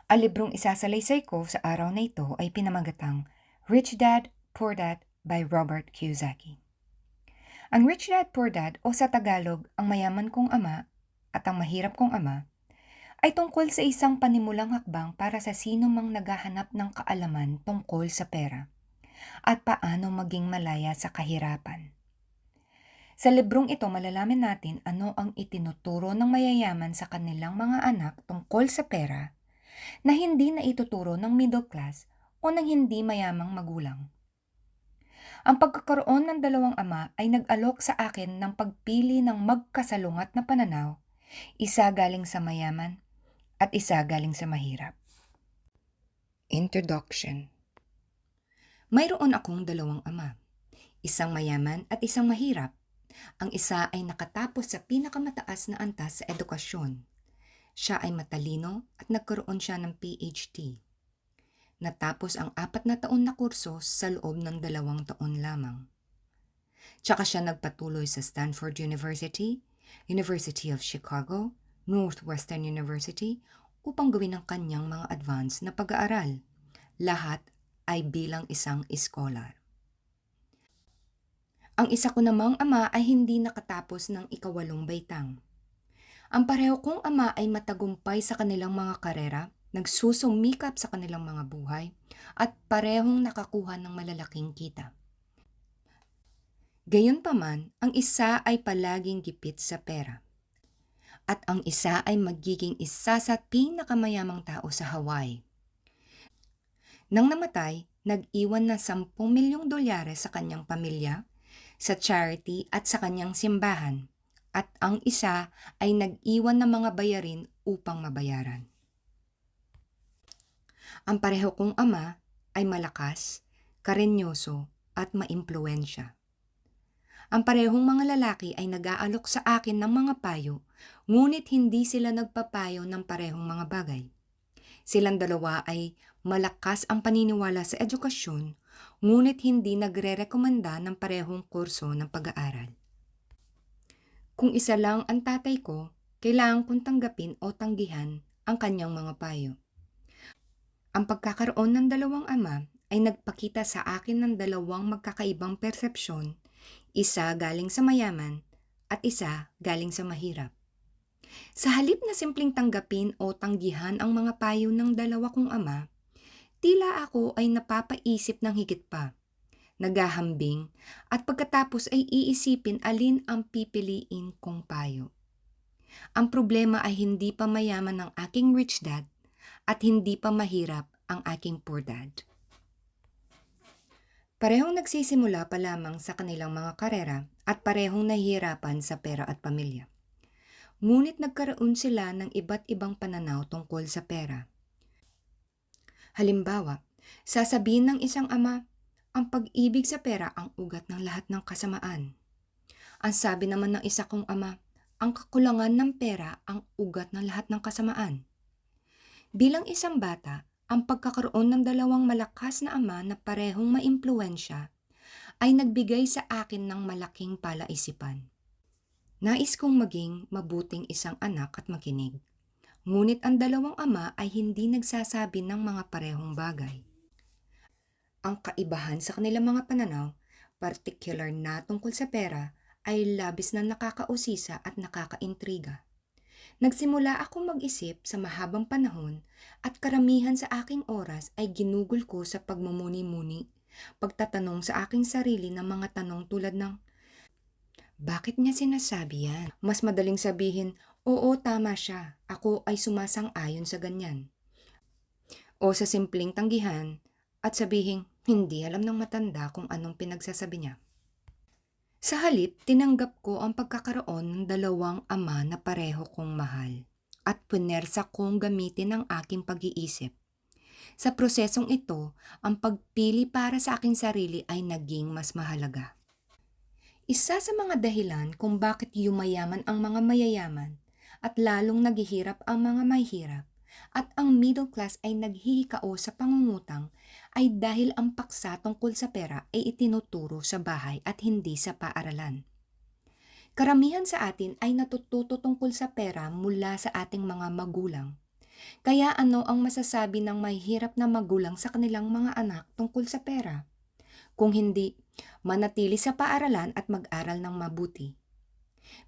Ang librong isasalaysay ko sa araw na ito ay pinamagatang Rich Dad, Poor Dad by Robert Kiyosaki. Ang Rich Dad, Poor Dad o sa Tagalog, ang mayaman kong ama at ang mahirap kong ama ay tungkol sa isang panimulang hakbang para sa sino mang naghahanap ng kaalaman tungkol sa pera at paano maging malaya sa kahirapan. Sa librong ito malalaman natin ano ang itinuturo ng mayayaman sa kanilang mga anak tungkol sa pera na hindi na ituturo ng middle class o ng hindi mayamang magulang. Ang pagkakaroon ng dalawang ama ay nag-alok sa akin ng pagpili ng magkasalungat na pananaw, isa galing sa mayaman at isa galing sa mahirap. Introduction. Mayroon akong dalawang ama, isang mayaman at isang mahirap. Ang isa ay nakatapos sa pinakamataas na antas sa edukasyon. Siya ay matalino at nagkaroon siya ng PhD. Natapos ang 4 na taon na kurso sa loob ng 2 taon lamang. Tsaka siya nagpatuloy sa Stanford University, University of Chicago, Northwestern University upang gawin ang kanyang mga advanced na pag-aaral. Lahat ay bilang isang scholar. Ang isa ko namang ama ay hindi nakatapos ng ika-8 baitang. Ang pareho kong ama ay matagumpay sa kanilang mga karera, nagsusumikap sa kanilang mga buhay, at parehong nakakuha ng malalaking kita. Gayunpaman, ang isa ay palaging gipit sa pera. At ang isa ay magiging isa sa pinakamayamang tao sa Hawaii. Nang namatay, nag-iwan na $10 milyong sa kanyang pamilya, sa charity at sa kanyang simbahan, at ang isa ay nag-iwan ng mga bayarin upang mabayaran. Ang pareho kong ama ay malakas, karenyoso at maimpluwensya. Ang parehong mga lalaki ay nag-aalok sa akin ng mga payo, ngunit hindi sila nagpapayo ng parehong mga bagay. Silang dalawa ay malakas ang paniniwala sa edukasyon, ngunit hindi nagre-rekomenda ng parehong kurso ng pag-aaral. Kung isa lang ang tatay ko, kailangan kong tanggapin o tanggihan ang kanyang mga payo. Ang pagkakaroon ng dalawang ama ay nagpakita sa akin ng dalawang magkakaibang persepsyon, isa galing sa mayaman at isa galing sa mahirap. Sa halip na simpleng tanggapin o tanggihan ang mga payo ng dalawa kong ama, tila ako ay napapaisip ng higit pa, naghahambing, at pagkatapos ay iisipin alin ang pipiliin kong payo. Ang problema ay hindi pa mayaman ang aking rich dad at hindi pa mahirap ang aking poor dad. Parehong nagsisimula pa lamang sa kanilang mga karera at parehong nahihirapan sa pera at pamilya. Ngunit nagkaroon sila ng iba't ibang pananaw tungkol sa pera. Halimbawa, sasabihin ng isang ama, ang pag-ibig sa pera ang ugat ng lahat ng kasamaan. Ang sabi naman ng isa kong ama, ang kakulangan ng pera ang ugat ng lahat ng kasamaan. Bilang isang bata, ang pagkakaroon ng dalawang malakas na ama na parehong maimpluwensya ay nagbigay sa akin ng malaking palaisipan. Nais kong maging mabuting isang anak at makinig. Ngunit ang dalawang ama ay hindi nagsasabi ng mga parehong bagay. Ang kaibahan sa kanilang mga pananaw, particular na tungkol sa pera, ay labis na nakakausisa at nakakaintriga. Nagsimula akong mag-isip sa mahabang panahon at karamihan sa aking oras ay ginugol ko sa pagmumuni-muni, pagtatanong sa aking sarili ng mga tanong tulad ng, bakit niya sinasabi yan? Mas madaling sabihin, oo tama siya, ako ay sumasang-ayon sa ganyan. O sa simpleng tanggihan at sabihin, hindi alam ng matanda kung anong pinagsasabi niya. Sa halip, tinanggap ko ang pagkakaroon ng dalawang ama na pareho kong mahal at punersa kong gamitin ang aking pag-iisip. Sa prosesong ito, ang pagpili para sa aking sarili ay naging mas mahalaga. Isa sa mga dahilan kung bakit yumayaman ang mga mayayaman at lalong naghihirap ang mga mahihirap at ang middle class ay naghihikao sa pangungutang ay dahil ang paksa tungkol sa pera ay itinuturo sa bahay at hindi sa paaralan. Karamihan sa atin ay natututo tungkol sa pera mula sa ating mga magulang. Kaya ano ang masasabi ng mahihirap na magulang sa kanilang mga anak tungkol sa pera? Kung hindi, manatili sa paaralan at mag-aral ng mabuti.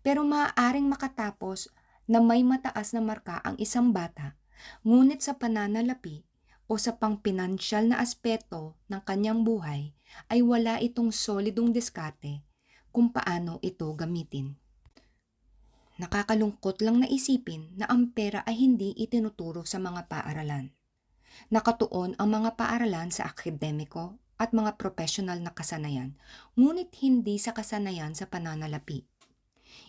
Pero maaaring makatapos na may mataas na marka ang isang bata, ngunit sa pananalapi o sa pangpinansyal na aspeto ng kanyang buhay ay wala itong solidong diskarte kung paano ito gamitin. Nakakalungkot lang na isipin na ang pera ay hindi itinuturo sa mga paaralan. Nakatuon ang mga paaralan sa akademiko at mga profesional na kasanayan, ngunit hindi sa kasanayan sa pananalapi.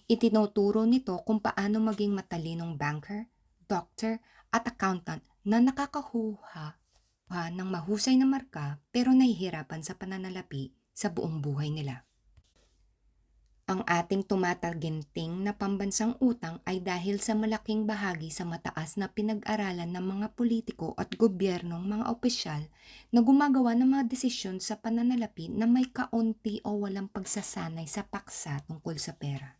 Itinuturo nito kung paano maging matalinong banker, doctor at accountant na nakakahuha ng mahusay na marka pero nahihirapan sa pananalapi sa buong buhay nila. Ang ating tumataginting na pambansang utang ay dahil sa malaking bahagi sa mataas na pinag-aralan ng mga politiko at gobyernong mga opisyal na gumagawa ng mga desisyon sa pananalapi na may kaunti o walang pagsasanay sa paksa tungkol sa pera.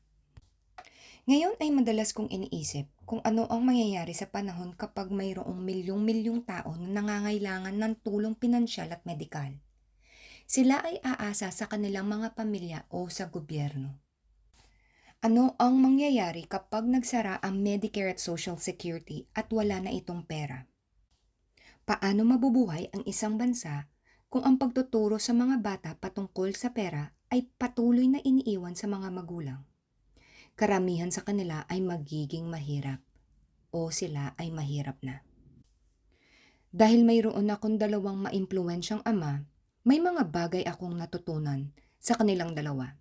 Ngayon ay madalas kong iniisip kung ano ang mangyayari sa panahon kapag mayroong milyong-milyong tao na nangangailangan ng tulong pinansyal at medikal. Sila ay aasa sa kanilang mga pamilya o sa gobyerno. Ano ang mangyayari kapag nagsara ang Medicare at Social Security at wala na itong pera? Paano mabubuhay ang isang bansa kung ang pagtuturo sa mga bata patungkol sa pera ay patuloy na iniiwan sa mga magulang? Karamihan sa kanila ay magiging mahirap o sila ay mahirap na. Dahil mayroon akong dalawang maimpluwensyang ama, may mga bagay akong natutunan sa kanilang dalawa.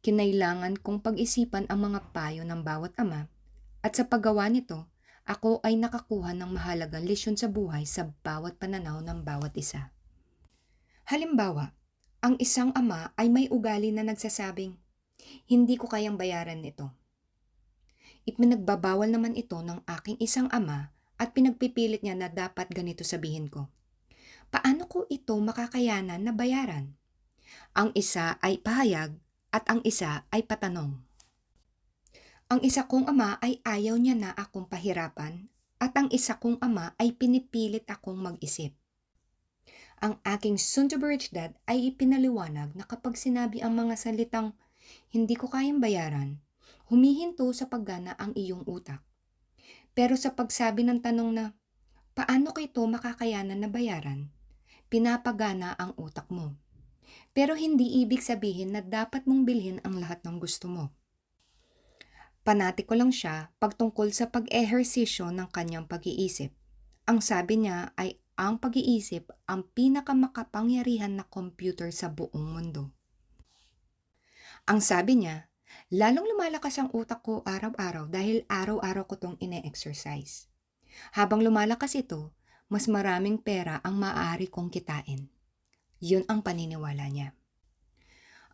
Kinailangan kong pag-isipan ang mga payo ng bawat ama at sa paggawa nito, ako ay nakakuha ng mahalagang lesyon sa buhay sa bawat pananaw ng bawat isa. Halimbawa, ang isang ama ay may ugali na nagsasabing, hindi ko kayang bayaran ito. Ipinagbabawal naman ito ng aking isang ama at pinagpipilit niya na dapat ganito sabihin ko. Paano ko ito makakayanan na bayaran? Ang isa ay pahayag at ang isa ay patanong. Ang isa kong ama ay ayaw niya na akong pahirapan at ang isa kong ama ay pinipilit akong mag-isip. Ang aking soon-to-be-rich dad ay ipinaliwanag na kapag sinabi ang mga salitang hindi ko kayang bayaran, humihinto sa paggana ang iyong utak. Pero sa pagsabi ng tanong na paano ko ito makakayanan na bayaran, pinapagana ang utak mo. Pero hindi ibig sabihin na dapat mong bilhin ang lahat ng gusto mo. Panatiko lang siya pagtungkol sa pag-ehersisyo ng kanyang pag-iisip. Ang sabi niya ay ang pag-iisip ang pinakamakapangyarihan na computer sa buong mundo. Ang sabi niya, lalong lumalakas ang utak ko araw-araw dahil araw-araw ko itong ine-exercise. Habang lumalakas ito, mas maraming pera ang maaari kong kitain. Yun ang paniniwala niya.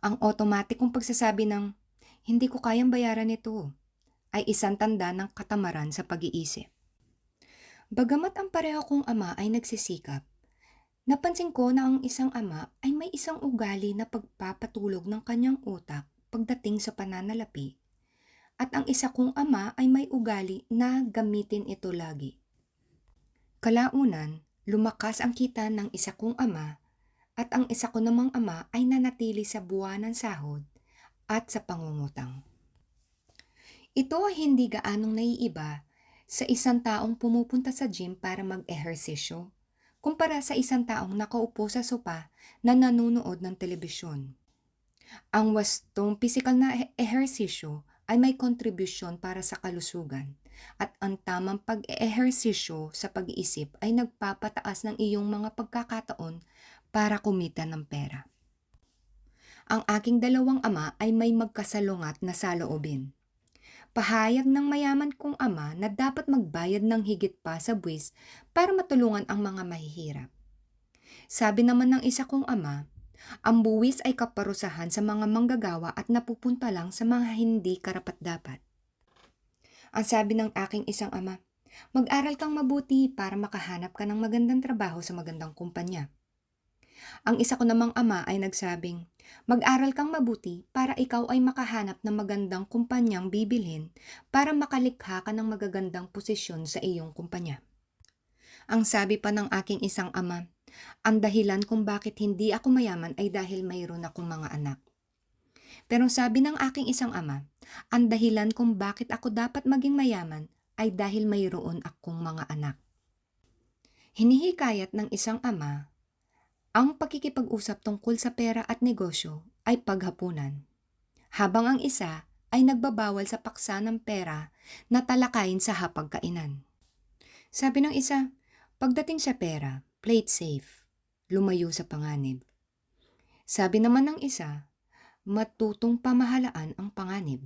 Ang automatikong pagsasabi ng, hindi ko kayang bayaran ito, ay isang tanda ng katamaran sa pag-iisip. Bagamat ang pareho kong ama ay nagsisikap, napansin ko na ang isang ama ay may isang ugali na pagpapatulog ng kanyang utak pagdating sa pananalapi, at ang isa kong ama ay may ugali na gamitin ito lagi. Kalaunan, lumakas ang kita ng isa kong ama at ang isa ko namang ama ay nanatili sa buwanan sahod at sa pangungutang. Ito ay hindi gaanong naiiba sa isang taong pumupunta sa gym para mag-ehersisyo kumpara sa isang taong nakaupo sa sopa na nanonood ng telebisyon. Ang wastong pisikal na ehersisyo ay may kontribusyon para sa kalusugan at ang tamang pag-ehersisyo sa pag-iisip ay nagpapataas ng iyong mga pagkakataon para kumita ng pera. Ang aking dalawang ama ay may magkasalungat na saloobin. Pahayag ng mayaman kong ama na dapat magbayad ng higit pa sa buwis para matulungan ang mga mahihirap. Sabi naman ng isa kong ama, ang buwis ay kaparusahan sa mga manggagawa at napupunta lang sa mga hindi karapat-dapat. Ang sabi ng aking isang ama, mag-aral kang mabuti para makahanap ka ng magandang trabaho sa magandang kumpanya. Ang isa ko namang ama ay nagsabing, mag-aral kang mabuti para ikaw ay makahanap ng magandang kumpanyang bibilhin para makalikha ka ng magagandang posisyon sa iyong kumpanya. Ang sabi pa ng aking isang ama, ang dahilan kung bakit hindi ako mayaman ay dahil mayroon akong mga anak. Pero sabi ng aking isang ama, ang dahilan kung bakit ako dapat maging mayaman ay dahil mayroon akong mga anak. Hinihikayat ng isang ama, ang pakikipag-usap tungkol sa pera at negosyo ay paghapunan, habang ang isa ay nagbabawal sa paksa ng pera na talakayin sa hapagkainan. Sabi ng isa, pagdating sa pera, play it safe, lumayo sa panganib. Sabi naman ng isa, matutong pamahalaan ang panganib.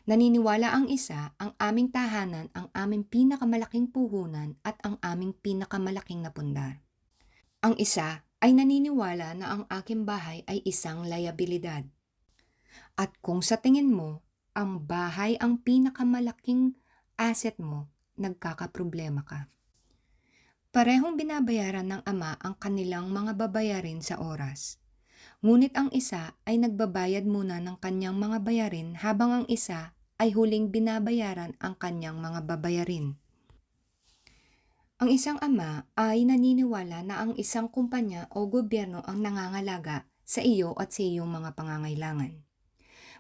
Naniniwala ang isa, ang aming tahanan, ang aming pinakamalaking puhunan at ang aming pinakamalaking napundar. Ang isa ay naniniwala na ang aking bahay ay isang liabilidad. At kung sa tingin mo, ang bahay ang pinakamalaking asset mo, nagkakaproblema ka. Parehong binabayaran ng ama ang kanilang mga babayarin sa oras. Ngunit ang isa ay nagbabayad muna ng kanyang mga bayarin habang ang isa ay huling binabayaran ang kanyang mga babayarin. Ang isang ama ay naniniwala na ang isang kumpanya o gobyerno ang nangangalaga sa iyo at sa iyong mga pangangailangan.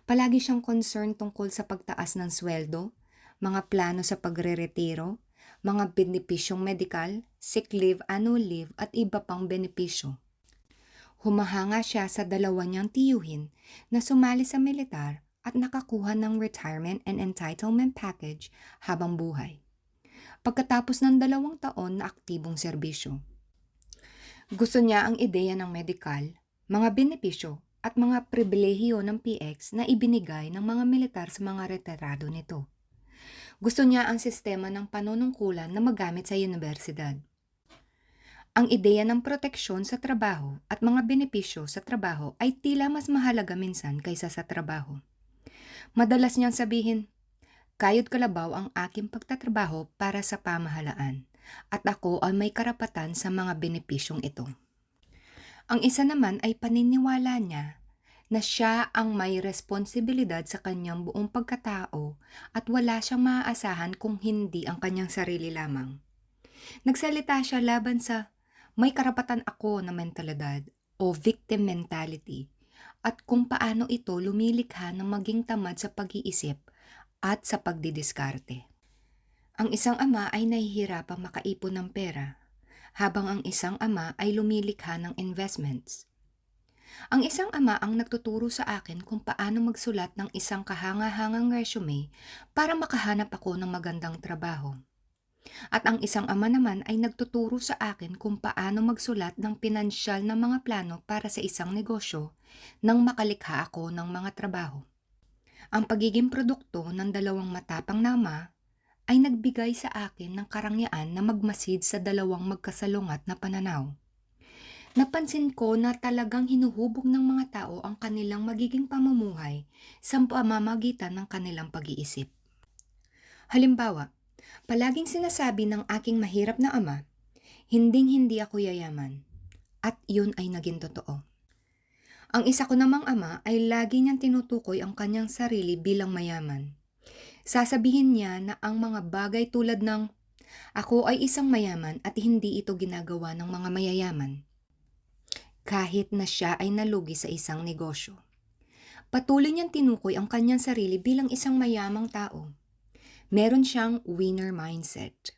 Palagi siyang concern tungkol sa pagtaas ng sweldo, mga plano sa pagre-retiro, mga benepisyong medikal, sick leave, annual leave at iba pang benepisyo. Humahanga siya sa dalawa niyang tiyuhin na sumali sa militar at nakakuha ng retirement and entitlement package habang buhay, pagkatapos ng 2 taon na aktibong serbisyo. Gusto niya ang ideya ng medikal, mga benepisyo at mga pribilehiyo ng PX na ibinigay ng mga militar sa mga retirado nito. Gusto niya ang sistema ng panunungkulan na magamit sa universidad. Ang ideya ng proteksyon sa trabaho at mga benepisyo sa trabaho ay tila mas mahalaga minsan kaysa sa trabaho. Madalas niyang sabihin, kayod kalabaw ang aking pagtatrabaho para sa pamahalaan at ako ay may karapatan sa mga benepisyong ito. Ang isa naman ay paniniwala niya na siya ang may responsibilidad sa kanyang buong pagkatao at wala siyang maaasahan kung hindi ang kanyang sarili lamang. Nagsalita siya laban sa may karapatan ako na mentalidad o victim mentality at kung paano ito lumilikha ng maging tamad sa pag-iisip at sa pagdidiskarte. Ang isang ama ay nahihirapang makaipon ng pera, habang ang isang ama ay lumilikha ng investments. Ang isang ama ang nagtuturo sa akin kung paano magsulat ng isang kahanga-hangang resume para makahanap ako ng magandang trabaho. At ang isang ama naman ay nagtuturo sa akin kung paano magsulat ng pinansyal na mga plano para sa isang negosyo nang makalikha ako ng mga trabaho. Ang pagiging produkto ng dalawang matapang na ama ay nagbigay sa akin ng karangyaan na magmasid sa dalawang magkasalungat na pananaw. Napansin ko na talagang hinuhubog ng mga tao ang kanilang magiging pamumuhay sa pamamagitan ng kanilang pag-iisip. Halimbawa, palaging sinasabi ng aking mahirap na ama, hinding-hindi ako yayaman. At yun ay naging totoo. Ang isa ko namang ama ay lagi niyang tinutukoy ang kanyang sarili bilang mayaman. Sasabihin niya na ang mga bagay tulad ng, ako ay isang mayaman at hindi ito ginagawa ng mga mayayaman. Kahit na siya ay nalugi sa isang negosyo. Patuloy niyang tinukoy ang kanyang sarili bilang isang mayamang tao. Meron siyang winner mindset.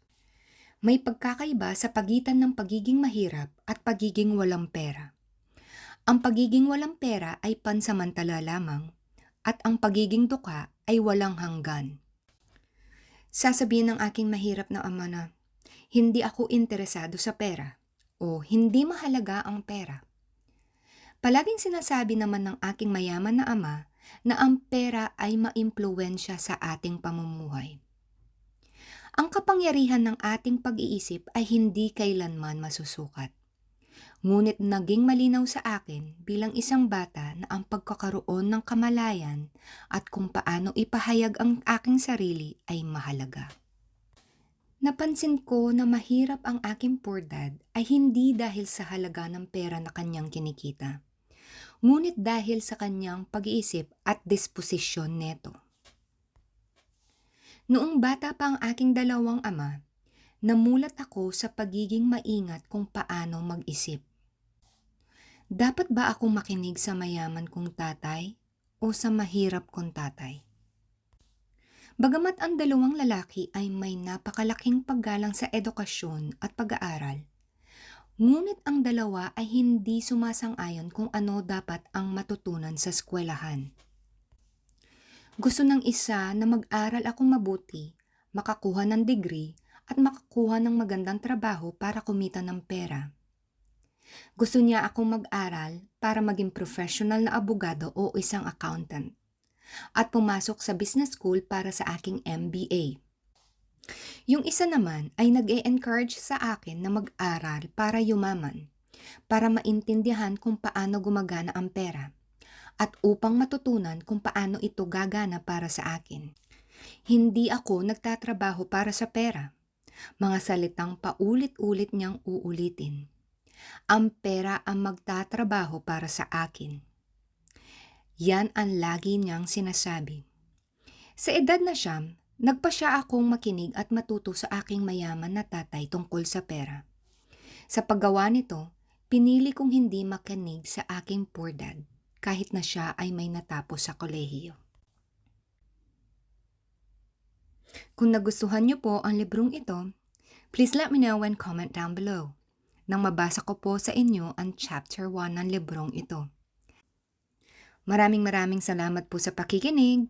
May pagkakaiba sa pagitan ng pagiging mahirap at pagiging walang pera. Ang pagiging walang pera ay pansamantala lamang at ang pagiging dukha ay walang hanggan. Sasabihin ng aking mahirap na ama na, hindi ako interesado sa pera o hindi mahalaga ang pera. Palaging sinasabi naman ng aking mayaman na ama na ang pera ay maimpluwensya sa ating pamumuhay. Ang kapangyarihan ng ating pag-iisip ay hindi kailanman masusukat. Ngunit naging malinaw sa akin bilang isang bata na ang pagkakaroon ng kamalayan at kung paano ipahayag ang aking sarili ay mahalaga. Napansin ko na mahirap ang aking poor dad ay hindi dahil sa halaga ng pera na kanyang kinikita, ngunit dahil sa kanyang pag-iisip at disposisyon neto. Noong bata pa ang aking dalawang ama, namulat ako sa pagiging maingat kung paano mag-isip. Dapat ba akong makinig sa mayaman kong tatay o sa mahirap kong tatay? Bagamat ang dalawang lalaki ay may napakalaking paggalang sa edukasyon at pag-aaral, ngunit ang dalawa ay hindi sumasang-ayon kung ano dapat ang matutunan sa eskwelahan. Gusto ng isa na mag-aral akong mabuti, makakuha ng degree at makakuha ng magandang trabaho para kumita ng pera. Gusto niya akong mag-aral para maging professional na abogado o isang accountant at pumasok sa business school para sa aking MBA. Yung isa naman ay nag-e-encourage sa akin na mag-aral para yumaman, para maintindihan kung paano gumagana ang pera, at upang matutunan kung paano ito gagana para sa akin. Hindi ako nagtatrabaho para sa pera. Mga salitang paulit-ulit niyang uulitin. Ang pera ang magtatrabaho para sa akin. Yan ang lagi niyang sinasabi. Sa edad na siyam, nagpa siya akong makinig at matuto sa aking mayaman na tatay tungkol sa pera. Sa paggawa nito, pinili kong hindi makinig sa aking poor dad kahit na siya ay may natapos sa kolehiyo. Kung nagustuhan niyo po ang librong ito, please let me know and comment down below. Nang mabasa ko po sa inyo ang chapter 1 ng librong ito. Maraming salamat po sa pakikinig.